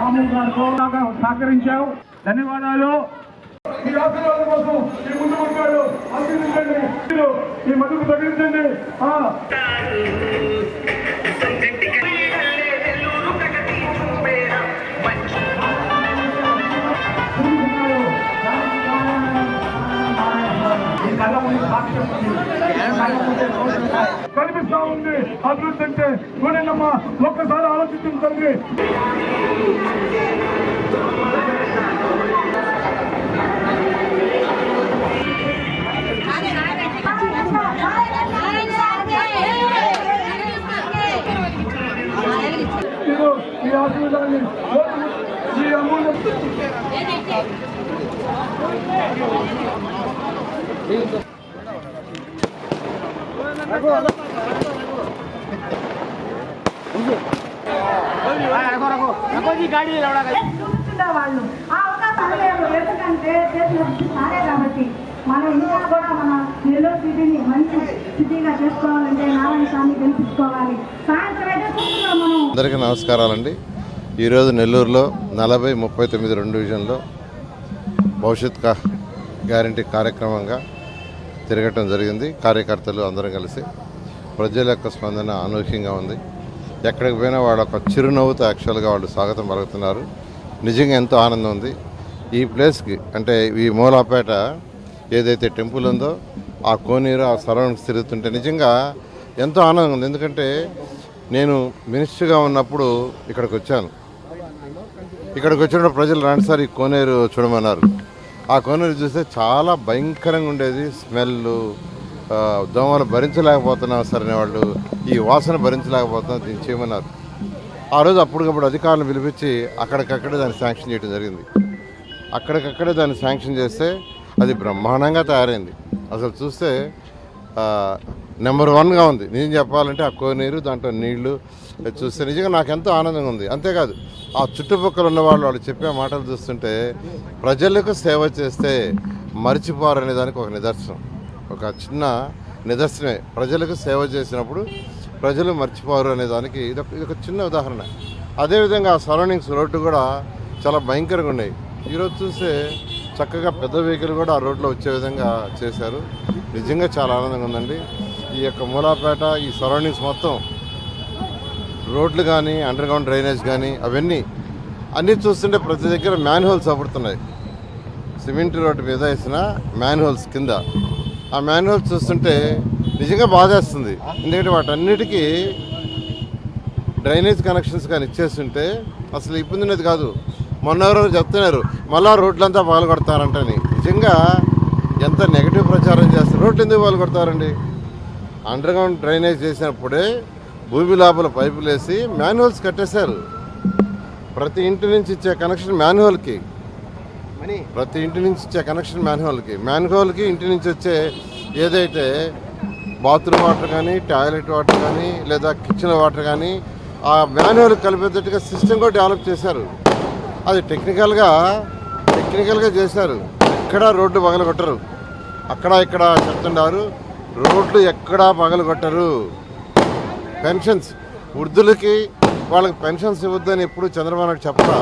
రాము గారు సహకరించావు, ధన్యవాదాలు. మీ ఆశీర్వాదం కోసం మీ ముందు ఉంటాడు, ఆశీర్వించండి, మీ మధ్యకు తగ్గించండి. కనిపిస్తా ఉంది అభివృద్ధి అంటే చూడండమ్మా, ఒక్కసారి ఆలోచించింది తండ్రి. ఈ ఆశీర్వాదాన్ని ఈ అమూల్య వాళ్ళు ఆ అవకాశం లేదు, ఎందుకంటే కాబట్టి మనం ఇంకా కూడా మన నెల్లూరు సిటీని మంచి సిటీగా చేసుకోవాలంటే నారాయణ స్వామి గెలిపించుకోవాలి. సాయంత్రం అయితే మనం. అందరికీ నమస్కారాలండి. ఈరోజు నెల్లూరులో 40, 39 2 డివిజన్లో భవిష్యత్ గ్యారంటీ కార్యక్రమంగా తిరగటం జరిగింది. కార్యకర్తలు అందరం కలిసి ప్రజల యొక్క స్పందన అనూహ్యంగా ఉంది. ఎక్కడికి పోయినా వాడు ఒక చిరునవ్వుతో యాక్చువల్గా వాళ్ళు స్వాగతం పలుకుతున్నారు. నిజంగా ఎంతో ఆనందం ఉంది. ఈ ప్లేస్కి అంటే ఈ మూలాపేట ఏదైతే టెంపుల్ ఉందో ఆ కోనేరు ఆ సరౌండింగ్స్ తిరుగుతుంటే నిజంగా ఎంతో ఆనందంగా ఉంది. ఎందుకంటే నేను మినిస్టర్గా ఉన్నప్పుడు ఇక్కడికి వచ్చాను. ఇక్కడికి వచ్చినప్పుడు ప్రజలు రాండి సార్ ఈ కోనేరు చూడమన్నారు. ఆ కోనేరు చూస్తే చాలా భయంకరంగా ఉండేది. స్మెల్, దోమలు భరించలేకపోతున్నాం సార్ అనేవాళ్ళు, ఈ వాసన భరించలేకపోతున్నాం, దీన్ని చేయమన్నారు. ఆ రోజు అప్పటికప్పుడు అధికారులను పిలిపించి అక్కడికక్కడే దాన్ని శాంక్షన్ చేయడం జరిగింది. అక్కడికక్కడే దాన్ని శాంక్షన్ చేస్తే అది బ్రహ్మాండంగా తయారైంది. అసలు చూస్తే నెంబర్ 1గా ఉంది. నేను చెప్పాలంటే ఆ కోనేరు, దాంట్లో నీళ్లు చూస్తే నిజంగా నాకు ఎంతో ఆనందంగా ఉంది. అంతేకాదు ఆ చుట్టుపక్కల ఉన్న వాళ్ళు చెప్పే మాటలు చూస్తుంటే ప్రజలకు సేవ చేస్తే మర్చిపోరు అనే దానికి ఒక నిదర్శనం, ఒక చిన్న నిదర్శనమే. ప్రజలకు సేవ చేసినప్పుడు ప్రజలు మర్చిపోరు అనే దానికి ఇదొక చిన్న ఉదాహరణ. అదేవిధంగా ఆ సరౌండింగ్స్ రోడ్డు కూడా చాలా భయంకరంగా ఉన్నాయి. ఈరోజు చూస్తే చక్కగా పెద్ద వెహికల్ కూడా ఆ రోడ్లో వచ్చే విధంగా చేశారు. నిజంగా చాలా ఆనందంగా ఉందండి. ఈ యొక్క మూలాపేట ఈ సరౌండింగ్స్ మొత్తం రోడ్లు కానీ అండర్ గ్రౌండ్ డ్రైనేజ్ కానీ అన్నీ చూస్తుంటే ప్రతి దగ్గర మ్యాన్ హోల్స్ అప్పుడుతున్నాయి. సిమెంట్ రోడ్డు మీద వేసిన మ్యాన్ హోల్స్ కింద ఆ మ్యాన్ హోల్స్ చూస్తుంటే నిజంగా బాధేస్తుంది. ఎందుకంటే వాటన్నిటికీ డ్రైనేజ్ కనెక్షన్స్ కానీ ఇచ్చేస్తుంటే అసలు ఇబ్బంది ఉండేది కాదు. మొన్న ఎవరో చెప్తున్నారు మళ్ళా రోడ్లంతా పాల్గొడతారంటని. నిజంగా ఎంత నెగిటివ్ ప్రచారం చేస్తారు. రోడ్లు ఎందుకు పాల్గొడతారండి? అండర్ గ్రౌండ్ డ్రైనేజ్ చేసినప్పుడే భూమి లోపల పైపులు వేసి మ్యాన్ హోల్స్ కట్టేశారు. ప్రతి ఇంటి నుంచి ఇచ్చే కనెక్షన్ మ్యాన్ హోల్కి, మ్యాన్ హోల్కి ఇంటి నుంచి వచ్చే ఏదైతే బాత్రూమ్ వాటర్ కానీ టాయిలెట్ వాటర్ కానీ లేదా కిచెన్ వాటర్ కానీ ఆ మ్యాన్ హోల్కి కలిపేటట్టుగా సిస్టమ్ కూడా డెవలప్ చేశారు. అది టెక్నికల్గా చేశారు. ఎక్కడా రోడ్డు పగలగొట్టరు. అక్కడ ఇక్కడ చెప్తున్నారు, రోడ్లు ఎక్కడా పగలగొట్టరు. పెన్షన్స్ వృద్ధులకి వాళ్ళకి పెన్షన్స్ ఇవ్వద్దని ఎప్పుడు చంద్రబాబు నాయుడు చెప్పరా?